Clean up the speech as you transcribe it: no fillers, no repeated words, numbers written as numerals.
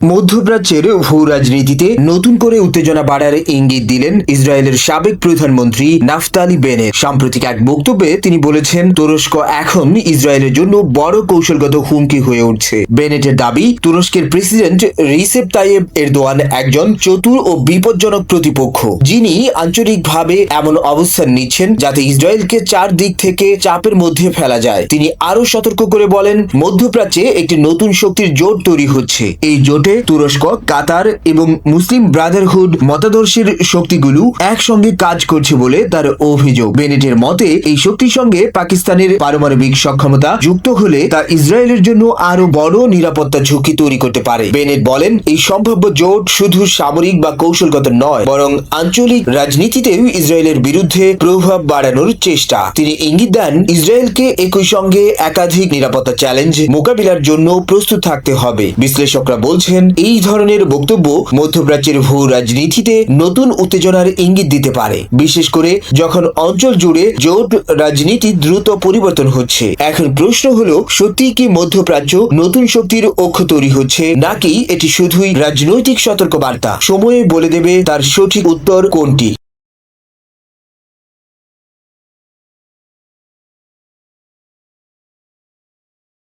মধ্যপ্রাচ্যের ভূ রাজনীতিতে নতুন করে উত্তেজনা বাড়ার ইঙ্গিত দিলেন ইসরায়েলের সাবেক প্রধানমন্ত্রী নাফতালি বেনেট। সাম্প্রতিক এক বক্তব্যে তিনি বলেছেন, তুরস্ক এখন ইসরায়েলের জন্য বড় কৌশলগত হুমকি হয়ে উঠছে। বেনেটের দাবি, তুরস্কের প্রেসিডেন্ট রিসেপ তাইয়েব এরদোয়ান একজন চতুর ও বিপজ্জনক প্রতিপক্ষ, যিনি আঞ্চলিকভাবে এমন অবস্থান নিচ্ছেন যাতে ইসরায়েলকে চারদিক থেকে চাপের মধ্যে ফেলা যায়। তিনি আরো সতর্ক করে বলেন, মধ্যপ্রাচ্যে একটি নতুন শক্তির জোট তৈরি হচ্ছে। এই জোটে তুরস্ক, কাতার এবং মুসলিম ব্রাদারহুড মতাদর্শের শক্তিগুলো একসঙ্গে কাজ করছে বলে তার অভিযোগ। বেনেটের মতে, এই শক্তির সঙ্গে পাকিস্তানের পারমাণবিক সক্ষমতা যুক্ত হলে তা ইসরায়েলের জন্য আরো বড় নিরাপত্তা ঝুঁকি তৈরি করতে পারে। বেনেট বলেন, এই সম্ভাব্য জোট শুধু সামরিক বা কৌশলগত নয়, বরং আঞ্চলিক রাজনীতিতেও ইসরায়েলের বিরুদ্ধে প্রভাব বাড়ানোর চেষ্টা। তিনি ইঙ্গিত দেন, ইসরায়েলকে একই সঙ্গে একাধিক নিরাপত্তা চ্যালেঞ্জ মোকাবিলার জন্য প্রস্তুত থাকতে হবে। বিশ্লেষকরা বলছেন, এই ধরনের বক্তব্য মধ্যপ্রাচ্যের ভূ রাজনীতিতে নতুন উত্তেজনার ইঙ্গিত দিতে পারে, বিশেষ করে যখন অঞ্চল জুড়ে জোট রাজনীতি দ্রুত পরিবর্তন হচ্ছে। এখন প্রশ্ন হলো, সত্যি কি মধ্যপ্রাচ্য নতুন শক্তির অক্ষ তৈরি হচ্ছে, নাকি এটি শুধুই রাজনৈতিক সতর্কবার্তা? সময়ে বলে দেবে তার সঠিক উত্তর কোনটি।